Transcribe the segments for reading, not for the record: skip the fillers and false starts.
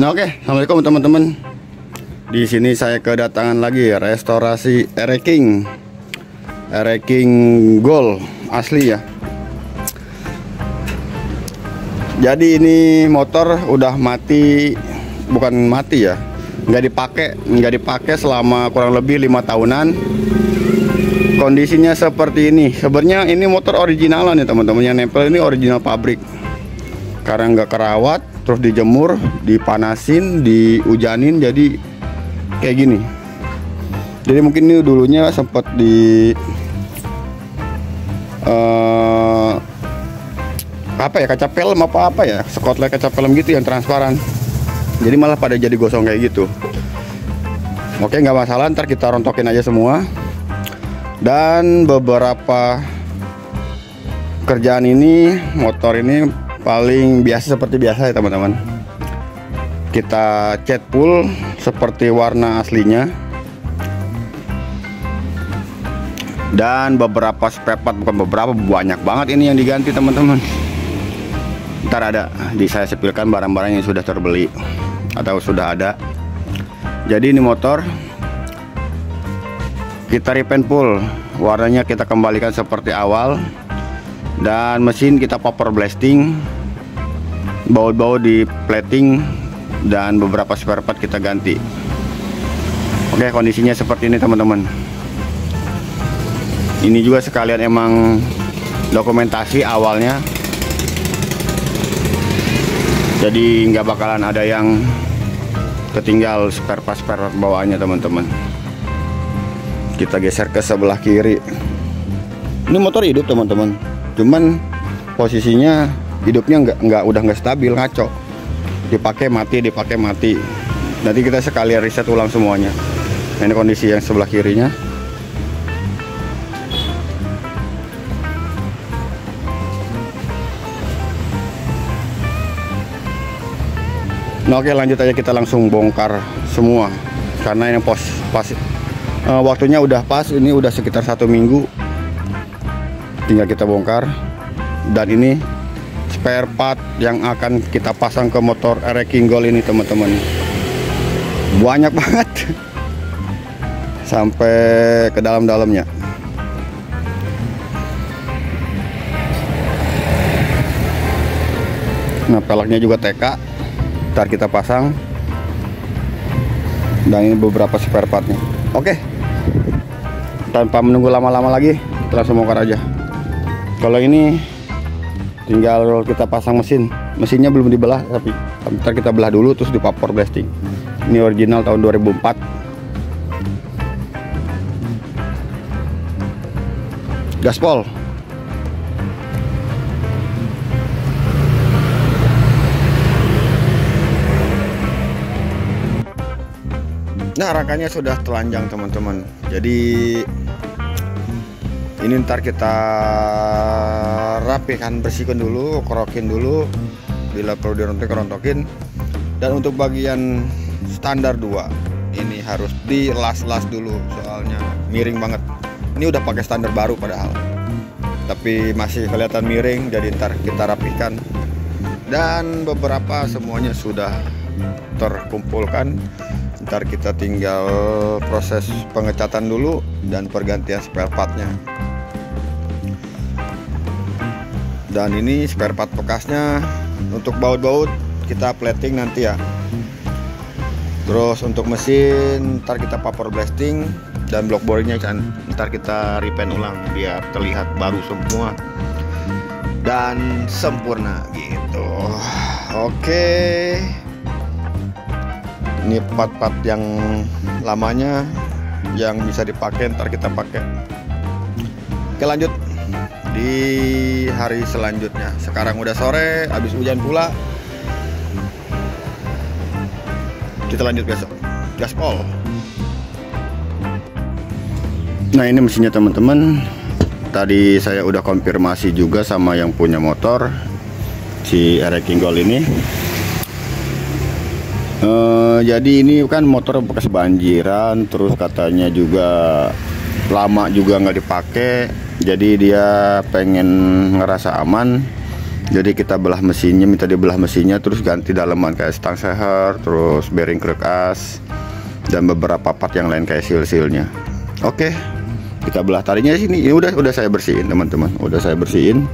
Nah, oke, assalamualaikum teman-teman. Di sini saya kedatangan lagi restorasi Ereking Gold asli ya. Jadi ini motor udah mati, bukan mati ya, nggak dipakai selama kurang lebih 5 tahunan. Kondisinya seperti ini. Sebenarnya ini motor originalan ya teman-teman, yang nempel ini original pabrik. Karena nggak kerawat, terus dijemur, dipanasin, dihujanin, jadi kayak gini. Jadi mungkin ini dulunya sempat di apa ya, kaca film apa ya, skotlet kaca film gitu yang transparan. Jadi malah pada jadi gosong kayak gitu. Oke, nggak masalah, ntar kita rontokin aja semua. Dan beberapa kerjaan ini, motor ini paling biasa seperti biasa ya teman-teman. Kita cat full seperti warna aslinya. Dan beberapa spare part, bukan beberapa, banyak banget ini yang diganti teman-teman. Ntar ada saya sepilkan barang-barang yang sudah terbeli atau sudah ada. Jadi ini motor kita repaint full, warnanya kita kembalikan seperti awal. Dan mesin kita power blasting, baut-baut di plating, dan beberapa spare part kita ganti. Oke, kondisinya seperti ini teman-teman. Ini juga sekalian emang dokumentasi awalnya, jadi nggak bakalan ada yang ketinggal spare part bawaannya teman-teman. Kita geser ke sebelah kiri. Ini motor hidup teman-teman, cuman posisinya hidupnya udah nggak stabil, ngaco. Dipakai mati. Nanti kita sekalian riset ulang semuanya. Nah, ini kondisi yang sebelah kirinya. Nah, oke, lanjut aja, kita langsung bongkar semua karena ini waktunya udah pas. Ini udah sekitar 1 minggu, tinggal kita bongkar. Dan ini spare part yang akan kita pasang ke motor Ereking Gold ini teman-teman, banyak banget sampai ke dalam-dalamnya. Nah, peleknya juga TK, ntar kita pasang. Dan ini beberapa spare partnya. Oke, tanpa menunggu lama-lama lagi, kita langsung bongkar aja. Kalau ini tinggal kita pasang mesinnya belum dibelah, tapi ntar kita belah dulu terus di power blasting. Ini original tahun 2004. Gaspol. Nah, rangkanya sudah telanjang teman-teman. Jadi ini ntar kita rapikan, bersihkan dulu, kerokin dulu, bila perlu dirontok-rontokin. Dan untuk bagian standar 2 ini harus dilas-las dulu, soalnya miring banget. Ini udah pakai standar baru padahal, tapi masih kelihatan miring, jadi ntar kita rapikan. Dan beberapa semuanya sudah terkumpulkan. Ntar kita tinggal proses pengecatan dulu dan pergantian spare partnya. Dan ini spare part bekasnya. Untuk baut-baut kita plating nanti ya. Terus untuk mesin ntar kita power blasting, dan block boringnya kan ntar kita repaint ulang biar terlihat baru semua dan sempurna gitu. Oke, ini part-part yang lamanya yang bisa dipakai ntar kita pakai. Oke, lanjut di hari selanjutnya. Sekarang udah sore, habis hujan pula. Kita lanjut besok. Gaspol. Nah, ini mesinnya teman-teman. Tadi saya udah konfirmasi juga sama yang punya motor, si Ereking Gold ini. Jadi ini kan motor bekas banjiran, terus katanya juga lama juga nggak dipakai. Jadi dia pengen ngerasa aman, Jadi kita belah mesinnya, minta dibelah mesinnya, terus ganti daleman kayak stang seher, terus bearing krekas, dan beberapa part yang lain kayak seal-sealnya. Oke, kita belah talinya di sini. Ya udah saya bersihin teman-teman, udah saya bersihin.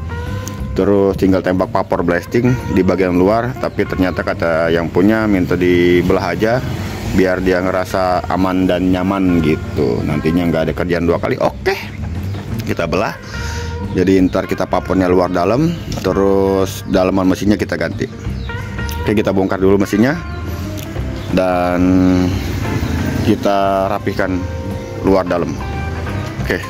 Terus tinggal tembak vapor blasting di bagian luar, tapi ternyata kata yang punya minta dibelah aja biar dia ngerasa aman dan nyaman gitu. Nantinya nggak ada kerjaan 2 kali. Oke, kita belah. Jadi ntar kita papornya luar dalam, terus dalaman mesinnya kita ganti. Oke, kita bongkar dulu mesinnya dan kita rapihkan luar dalam. Oke.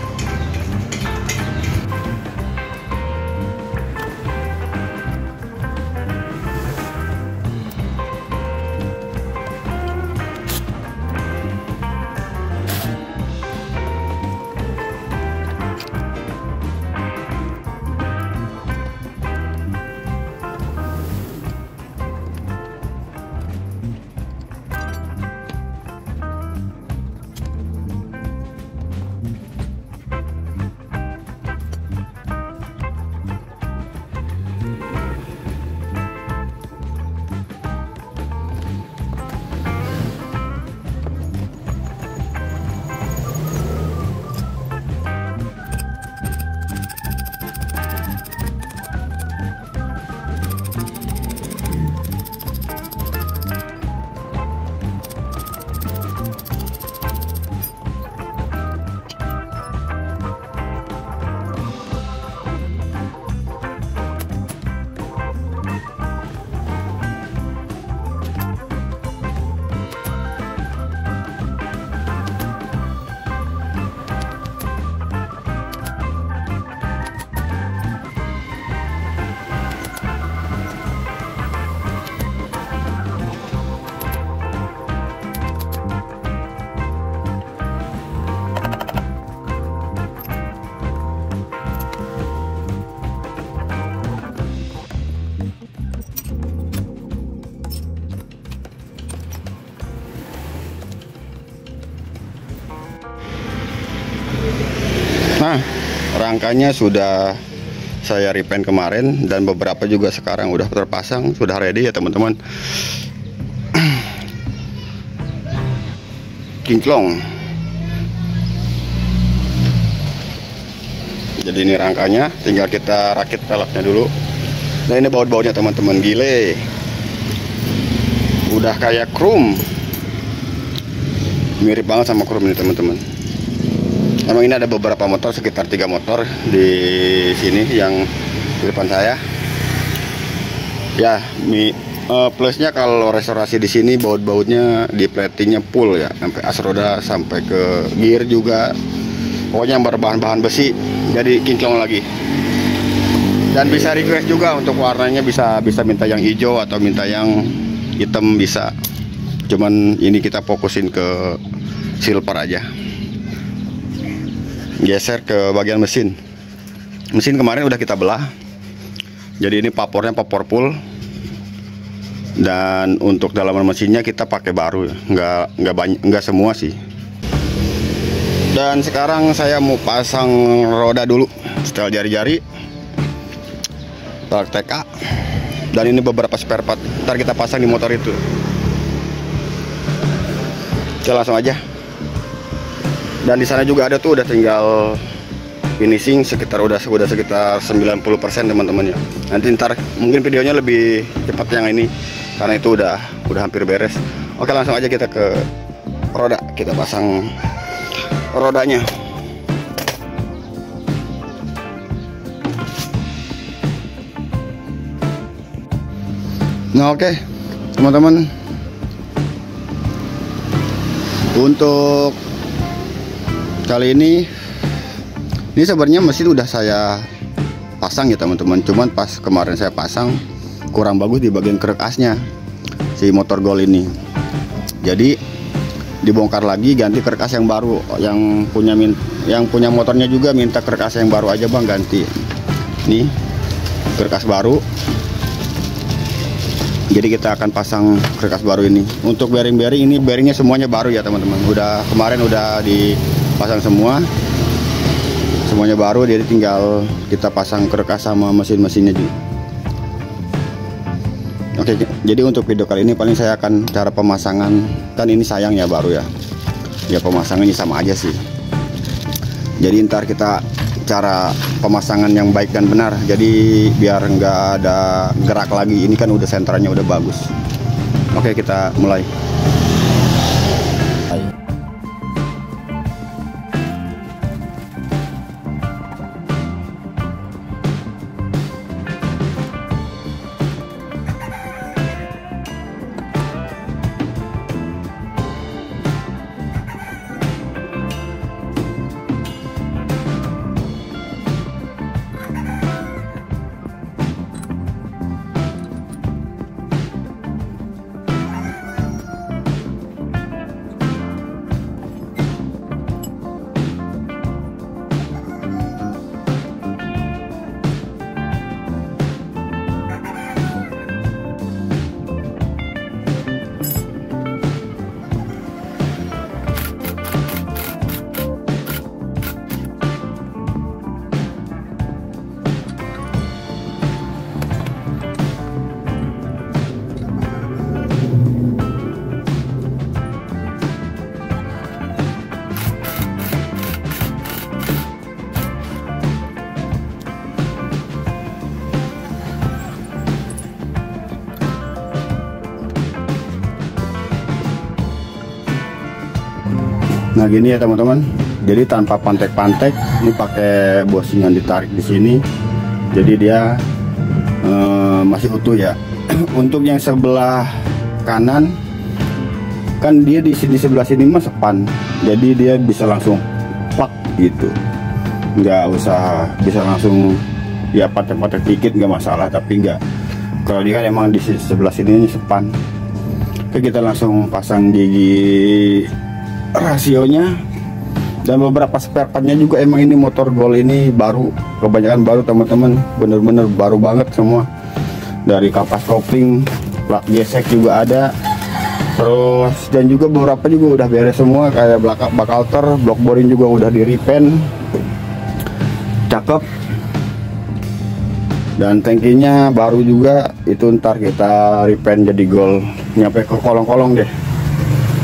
Nah, rangkanya sudah saya repaint kemarin dan beberapa juga sekarang udah terpasang, sudah ready ya teman-teman. Kinclong. Jadi ini rangkanya, tinggal kita rakit peleknya dulu. Nah, ini baut-bautnya teman-teman, gile. Udah kayak chrome. Mirip banget sama chrome ini teman-teman. Emang ini ada beberapa motor, sekitar 3 motor di sini yang di depan saya. Ya, plusnya kalau restorasi di sini baut-bautnya di platingnya full ya, sampai as roda, sampai ke gear juga. Pokoknya yang berbahan-bahan besi, jadi kinclong lagi. Dan bisa request juga untuk warnanya, bisa minta yang hijau atau minta yang hitam bisa. Cuman ini kita fokusin ke silver aja. Geser ke bagian mesin. Mesin kemarin udah kita belah. Jadi ini papornya papor full. Dan untuk dalaman mesinnya kita pakai baru ya. Nggak semua sih. Dan sekarang saya mau pasang roda dulu, setel jari-jari, pelek TK. Dan ini beberapa spare part. Ntar kita pasang di motor itu. Oke, langsung aja. Dan di sana juga ada tuh, udah tinggal finishing sekitar sekitar 90% teman-teman ya. Nanti ntar mungkin videonya lebih cepat yang ini karena itu udah hampir beres. Oke, langsung aja kita ke roda, kita pasang rodanya. Nah, oke teman-teman, untuk kali ini sebenarnya mesin udah saya pasang ya teman-teman. Cuman pas kemarin saya pasang kurang bagus di bagian kerekasnya si motor Gol ini. Jadi dibongkar lagi, ganti kerekas yang baru. Yang punya motornya juga minta kerekas yang baru aja bang, ganti. Nih kerekas baru. Jadi kita akan pasang kerekas baru ini. Untuk bearing-bearing ini, bearingnya semuanya baru ya teman-teman. Kemarin udah dipasang semuanya baru. Jadi tinggal kita pasang kerekas sama mesin-mesinnya juga. Oke, jadi untuk video kali ini paling saya akan cara pemasangan, kan ini sayang ya baru ya. Ya pemasangannya sama aja sih. Jadi ntar kita cara pemasangan yang baik dan benar. Jadi biar nggak ada gerak lagi. Ini kan udah senternya udah bagus. Oke, kita mulai. Nah gini ya teman-teman, jadi tanpa pantek-pantek, ini pakai bosingan ditarik di sini, jadi dia masih utuh ya. Untuk yang sebelah kanan, kan dia di sebelah sini mah sepan, jadi dia bisa langsung plak gitu, nggak usah bisa langsung ya pantek-pantek dikit nggak masalah, tapi nggak. Kalau dia kan emang di sebelah sini sepan. Oke, kita langsung pasang gigi rasionya dan beberapa spare partnya juga. Emang ini motor Gol ini baru, kebanyakan baru teman-teman, bener-bener baru banget semua. Dari kapas kopling, plak gesek juga ada, terus dan juga beberapa juga udah beres semua, kayak bak alter, blok boring juga udah di repaint, cakep. Dan tangkinya baru juga, itu ntar kita repaint jadi Gol, nyampe ke kolong-kolong deh.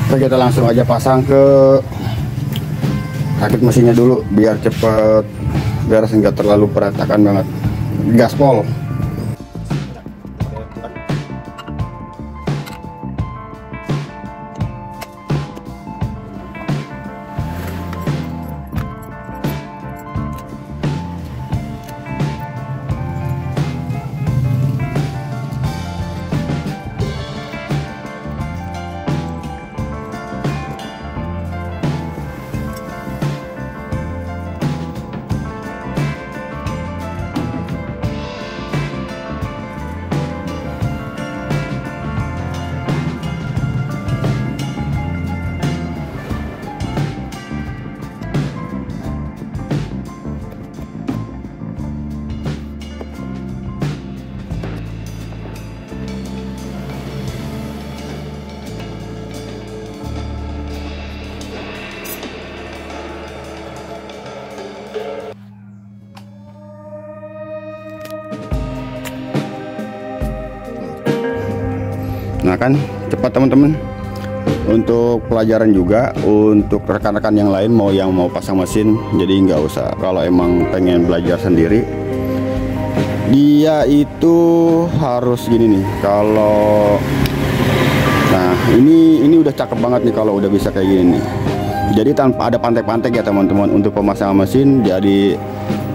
Oke, kita langsung aja pasang ke rakit mesinnya dulu biar cepet beres, nggak terlalu berantakan banget. Gaspol. Nah kan cepat teman-teman. Untuk pelajaran juga untuk rekan-rekan yang lain yang mau pasang mesin, jadi nggak usah, kalau emang pengen belajar sendiri, dia itu harus gini nih. Kalau nah ini udah cakep banget nih kalau udah bisa kayak gini nih. Jadi tanpa ada pantek-pantek ya teman-teman untuk pemasangan mesin. Jadi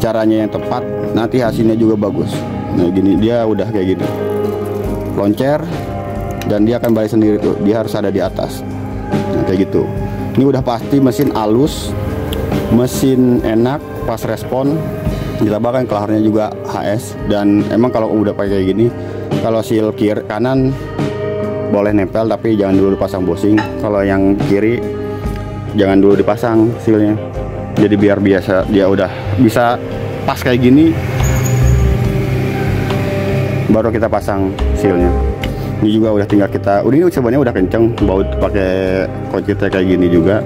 caranya yang tepat, nanti hasilnya juga bagus. Nah gini, dia udah kayak gitu, loncer, dan dia akan balik sendiri tuh, dia harus ada di atas. Nah, kayak gitu. Ini udah pasti mesin halus, mesin enak, pas respon. Ditambah kan kelaharnya juga HS. Dan emang kalau udah pakai kayak gini, kalau seal kiri kanan boleh nempel, tapi jangan dulu dipasang bosing. Kalau yang kiri jangan dulu dipasang sealnya. Jadi biar biasa dia udah bisa pas kayak gini, baru kita pasang sealnya. Ini juga udah tinggal kita, ini sebenarnya udah kenceng, baut pakai kunci kayak gini juga.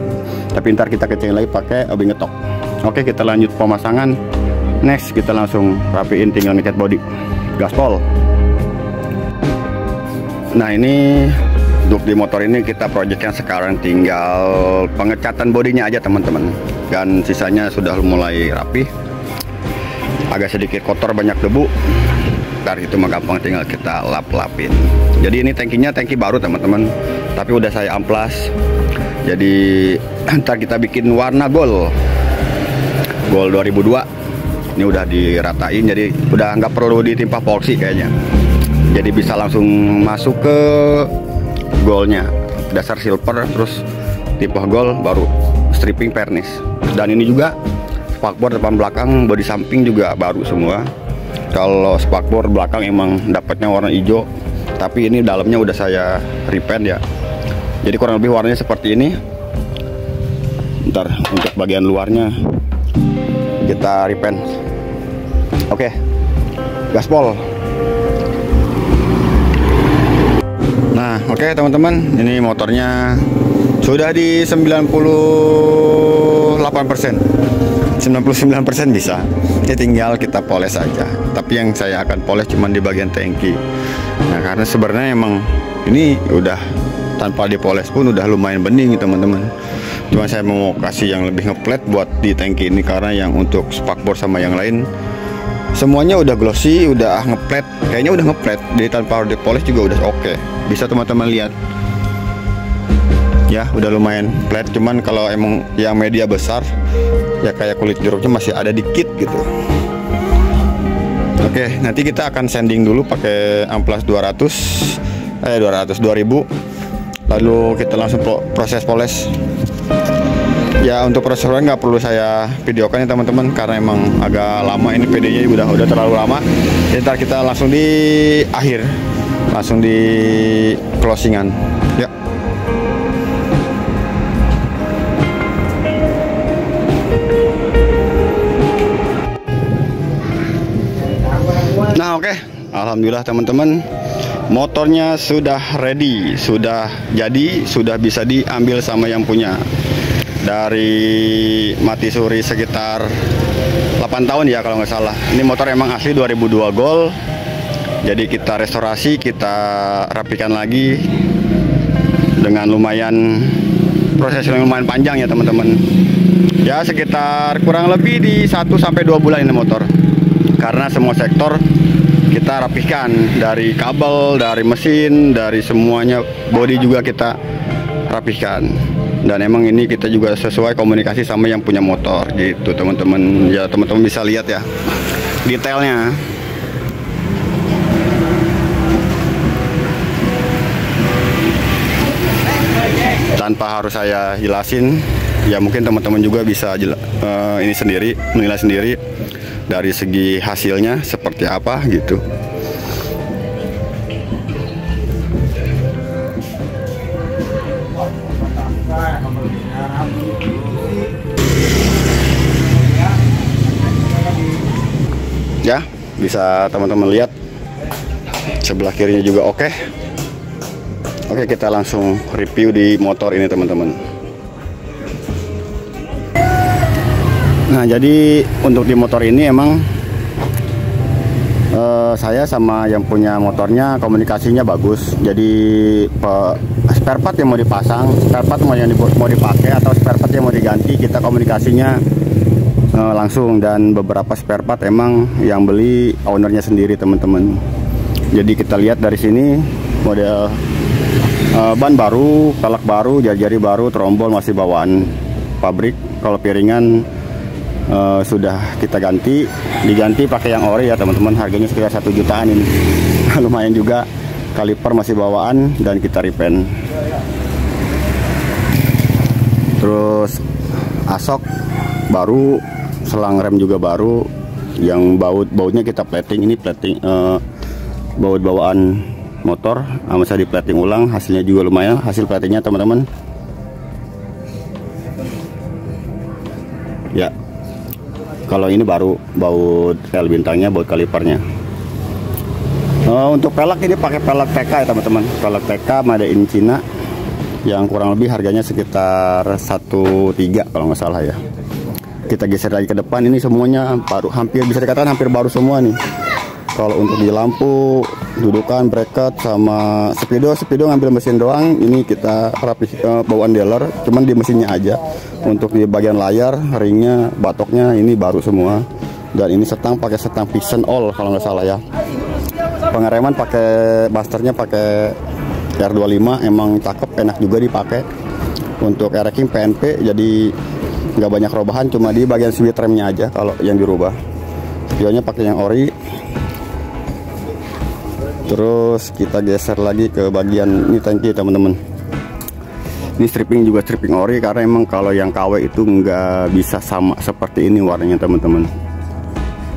Tapi ntar kita kenceng lagi pakai obeng ngetok. Oke, kita lanjut pemasangan. Next kita langsung rapiin, tinggal ngecat body. Gaspol. Nah, ini untuk di motor ini kita projectnya sekarang tinggal pengecatan bodinya aja teman-teman, dan sisanya sudah mulai rapi. Agak sedikit kotor, banyak debu, dari itu mah gampang, tinggal kita lap-lapin. Jadi ini tangki baru teman-teman, tapi udah saya amplas. Jadi ntar kita bikin warna gold 2002. Ini udah diratain, jadi udah nggak perlu ditimpa epoxy kayaknya. Jadi bisa langsung masuk ke goldnya, dasar silver, terus tipe gold, baru stripping varnish. Dan ini juga spakbor depan belakang, bodi samping juga baru semua. Kalau spakbor belakang emang dapatnya warna hijau, tapi ini dalamnya udah saya repaint ya. Jadi kurang lebih warnanya seperti ini. Ntar untuk bagian luarnya kita repaint. Oke, gaspol. Nah, oke teman-teman, ini motornya sudah di 98%, 99% bisa. Ini tinggal kita poles saja. Tapi yang saya akan poles cuma di bagian tangki. Nah, karena sebenarnya emang ini udah tanpa dipoles pun udah lumayan bening teman-teman. Cuma saya mau kasih yang lebih ngeplet buat di tangki ini, karena yang untuk spakbor sama yang lain semuanya udah glossy, udah ngeplet, kayaknya udah ngeplet. Jadi tanpa dipoles juga udah oke. Bisa teman-teman lihat ya, udah lumayan flat. Cuman kalau emang yang media besar ya kayak kulit jeruknya masih ada dikit gitu. Oke, nanti kita akan sanding dulu pakai amplas 2000. Lalu kita langsung proses poles. Ya, untuk proses poles nggak perlu saya videokan ya teman-teman, karena emang agak lama ini PD-nya udah terlalu lama. Jadi ntar kita langsung di akhir, langsung di closingan ya. Nah, oke. Alhamdulillah teman-teman, motornya sudah ready, sudah jadi, sudah bisa diambil sama yang punya. Dari mati suri sekitar 8 tahun ya kalau nggak salah. Ini motor emang asli 2002 gold. Jadi kita restorasi, kita rapikan lagi dengan proses yang lumayan panjang ya teman-teman. Ya sekitar kurang lebih di 1-2 bulan ini motor. Karena semua sektor kita rapihkan, dari kabel, dari mesin, dari semuanya, bodi juga kita rapihkan. Dan emang ini kita juga sesuai komunikasi sama yang punya motor gitu teman-teman. Ya teman-teman bisa lihat ya detailnya. Tanpa harus saya jelasin, ya mungkin teman-teman juga bisa ini sendiri, menilai sendiri dari segi hasilnya seperti apa gitu. Ya, bisa teman-teman lihat sebelah kirinya juga oke. Oke, kita langsung review di motor ini teman-teman. Nah, jadi untuk di motor ini emang saya sama yang punya motornya komunikasinya bagus. Jadi spare part yang mau dipasang, spare part yang mau dipakai, atau spare part yang mau diganti, kita komunikasinya langsung. Dan beberapa spare part emang yang beli ownernya sendiri teman-teman. Jadi kita lihat dari sini model ban baru, pelek baru, jari-jari baru, trombol masih bawaan pabrik. Kalau piringan sudah kita diganti pakai yang ori ya teman-teman. Harganya sekitar 1 jutaan ini. Lumayan juga. Kaliper masih bawaan dan kita repaint. Terus asok baru, selang rem juga baru. Yang bautnya kita plating. Ini plating baut bawaan motor, saya di plating ulang. Hasilnya juga lumayan, hasil platingnya teman-teman ya. Kalau ini baru baut rel bintangnya, baut kalipernya. Untuk pelek ini pakai pelek TK ya teman-teman, pelek TK made in Cina, yang kurang lebih harganya sekitar 1.3 kalau nggak salah ya. Kita geser lagi ke depan, ini semuanya baru, hampir bisa dikatakan hampir baru semua nih. Kalau untuk di lampu, dudukan, bracket, sama speedo ngambil mesin doang. Ini kita rapi bawaan dealer, cuman di mesinnya aja. Untuk di bagian layar, ringnya, batoknya ini baru semua. Dan ini setang pakai setang piston all kalau nggak salah ya. Pengereman pakai masternya pakai R25, emang cakep, enak juga dipakai. Untuk air-king PNP, jadi nggak banyak perubahan, cuma di bagian switch remnya aja kalau yang dirubah. Spionnya pakai yang ori. Terus kita geser lagi ke bagian ini tangki teman-teman. Ini stripping juga stripping ori, karena emang kalau yang KW itu nggak bisa sama seperti ini warnanya teman-teman.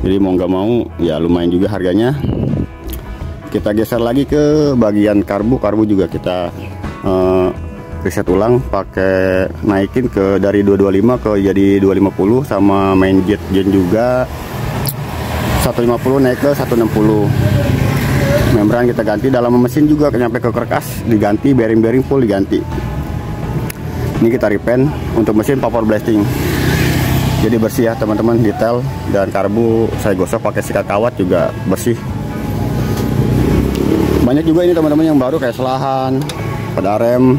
Jadi mau nggak mau ya lumayan juga harganya. Kita geser lagi ke bagian karbu juga kita reset ulang, pakai naikin ke dari 225 ke jadi 250, sama main jet gen juga 150 naik ke 160. Membran kita ganti, dalam mesin juga nyampe ke karkas diganti, bearing full diganti. Ini kita repaint untuk mesin power blasting, jadi bersih ya teman-teman, detail. Dan karbu saya gosok pakai sikat kawat juga bersih. Banyak juga ini teman-teman yang baru kayak selahan, pedalrem,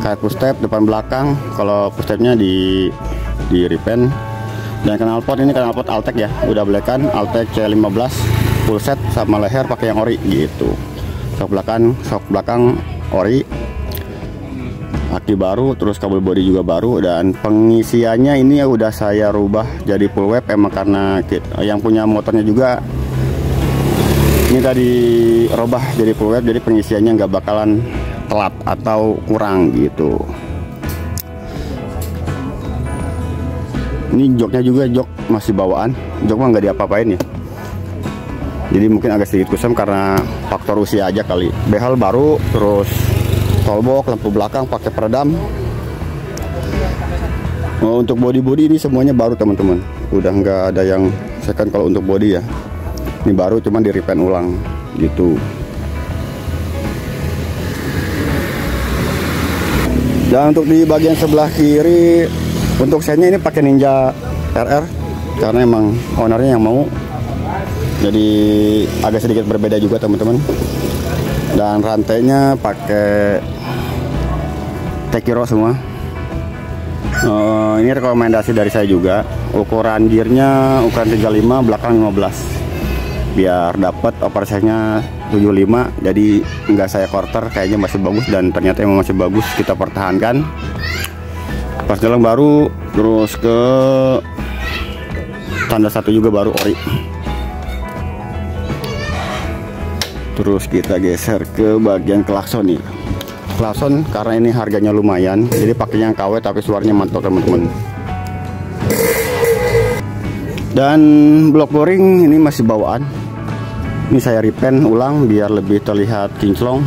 kayak push step depan belakang. Kalau push stepnya di repaint. Dan knalpot ini knalpot Altec ya, udah belekan Altec C15 full set, sama leher pakai yang ori gitu. Sok belakang ori, aki baru, terus kabel bodi juga baru. Dan pengisiannya ini ya udah saya rubah jadi full web, emang karena yang punya motornya juga ini tadi robah jadi full web, jadi pengisiannya nggak bakalan telat atau kurang gitu. Ini joknya juga jok masih bawaan, jok mah nggak diapa-apain ya. Jadi mungkin agak sedikit kusam karena faktor usia aja kali. Behel baru, terus tolbok, lampu belakang pakai peredam. Untuk body ini semuanya baru teman-teman. Udah nggak ada yang second kalau untuk body ya. Ini baru, cuman di repaint ulang gitu. Dan untuk di bagian sebelah kiri, untuk setnya ini pakai Ninja RR karena emang ownernya yang mau. Jadi agak sedikit berbeda juga teman-teman. Dan rantainya pakai Tekiro semua. Ini rekomendasi dari saya juga. Ukuran gearnya ukuran 35, belakang 15. Biar dapat operasinya 75. Jadi nggak saya quarter, kayaknya masih bagus, dan ternyata emang masih bagus, kita pertahankan. Pas jalan baru, terus ke tanda satu juga baru ori. Terus kita geser ke bagian klakson nih. Klakson karena ini harganya lumayan, jadi pakainya yang KW tapi suaranya mantap teman-teman. Dan blok boring ini masih bawaan. Ini saya repaint ulang biar lebih terlihat kinclong,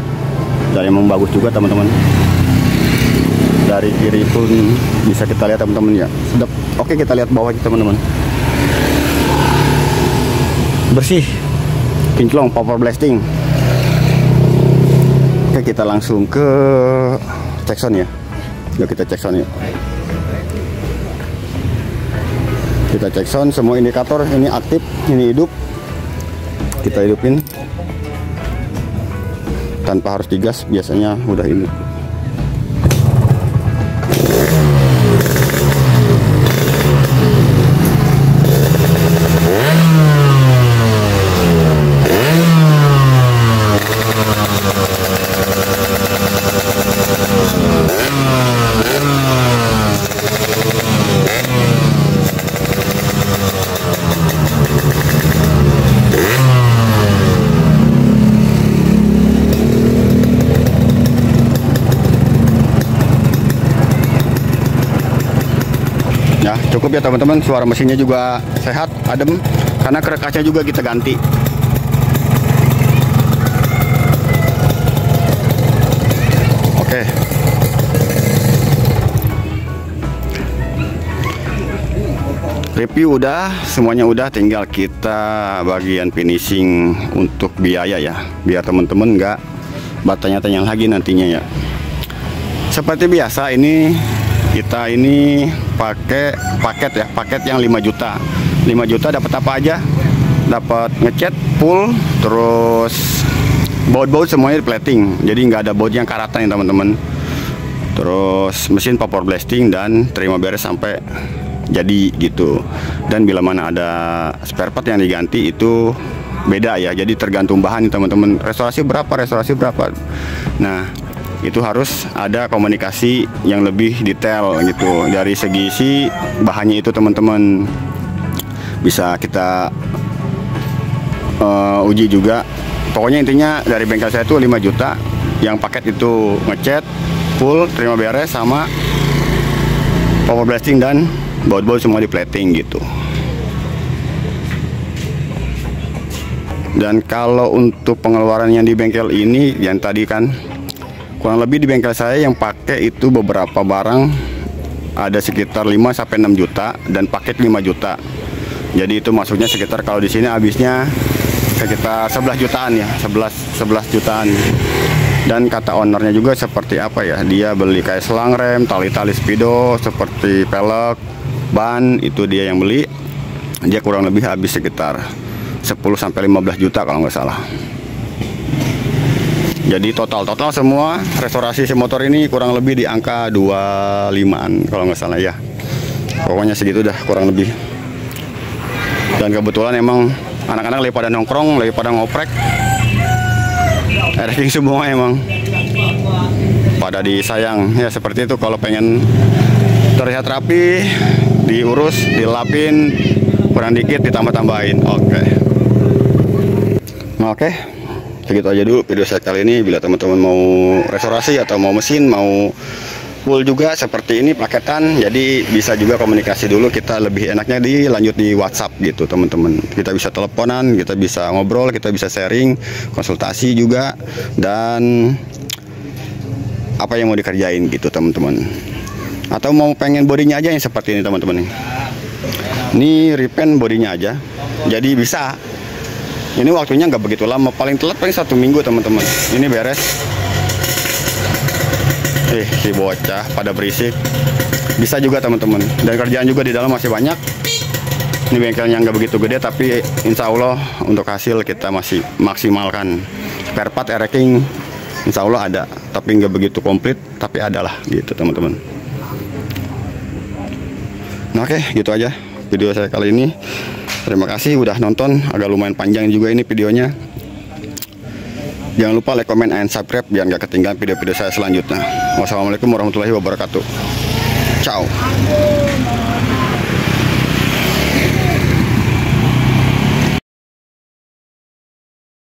dan emang bagus juga teman-teman. Dari kiri pun bisa kita lihat teman-teman ya, sedap. Oke, kita lihat bawahnya teman-teman. Bersih, kinclong, power blasting. Oke, kita langsung ke cek sound ya. Yuk kita cek sound yuk. Kita cek sound, semua indikator ini aktif, ini hidup. Kita hidupin tanpa harus digas, biasanya udah hidup. Ya, cukup ya teman-teman, suara mesinnya juga sehat, adem, karena kerekasnya juga kita ganti. Oke. Review udah, semuanya udah, tinggal kita bagian finishing untuk biaya ya, biar teman-teman nggak bertanya-tanya lagi nantinya ya. Seperti biasa ini kita ini pakai paket ya, paket yang 5 juta. 5 juta dapat apa aja? dapat ngecat full, terus baut-baut semuanya di plating, jadi nggak ada baut yang karatan ya teman-teman. Terus mesin power blasting dan terima beres sampai jadi gitu. Dan bila mana ada spare part yang diganti itu beda ya, jadi tergantung bahan teman-teman. Restorasi berapa. Nah, itu harus ada komunikasi yang lebih detail gitu. Dari segi isi bahannya itu teman-teman bisa kita uji juga. Pokoknya intinya dari bengkel saya itu 5 juta, yang paket itu ngecat full, terima beres, sama power blasting dan baut-baut semua di plating gitu. Dan kalau untuk pengeluaran yang di bengkel ini, yang tadi kan kurang lebih di bengkel saya yang pakai itu beberapa barang ada sekitar 5-6 juta dan paket 5 juta. Jadi itu masuknya sekitar, kalau di sini habisnya sekitar 11 jutaan ya, 11 jutaan. Dan kata ownernya juga seperti apa ya, dia beli kayak selang rem, tali-tali speedo, seperti pelek, ban, itu dia yang beli. Dia kurang lebih habis sekitar 10-15 juta kalau nggak salah. Jadi total semua restorasi si motor ini kurang lebih di angka 25-an kalau nggak salah ya. Pokoknya segitu dah kurang lebih. Dan kebetulan emang anak-anak lagi pada nongkrong, lagi pada ngoprek. Ranking semua emang pada disayang ya, seperti itu. Kalau pengen terlihat rapi, diurus, dilapin, kurang dikit ditambah-tambahin. Oke, segitu aja dulu video saya kali ini. Bila teman-teman mau restorasi atau mau mesin, mau full juga seperti ini paketan, jadi bisa juga komunikasi dulu. Kita lebih enaknya dilanjut di WhatsApp gitu teman-teman. Kita bisa teleponan, kita bisa ngobrol, kita bisa sharing, konsultasi juga, dan apa yang mau dikerjain gitu teman-teman. Atau mau pengen bodinya aja yang seperti ini teman-teman. Ini repaint bodinya aja, jadi bisa. Ini waktunya nggak begitu lama, paling telat paling 1 minggu teman-teman. Ini beres. Si bocah pada berisik. Bisa juga teman-teman. Dan kerjaan juga di dalam masih banyak. Ini bengkelnya nggak begitu gede, tapi insya Allah untuk hasil kita masih maksimalkan. Spare part ranking insya Allah ada, tapi nggak begitu komplit, tapi ada lah gitu teman-teman. Nah, oke, gitu aja video saya kali ini. Terima kasih udah nonton, agak lumayan panjang juga ini videonya. Jangan lupa like, comment, and subscribe biar nggak ketinggalan video-video saya selanjutnya. Wassalamualaikum warahmatullahi wabarakatuh. Ciao.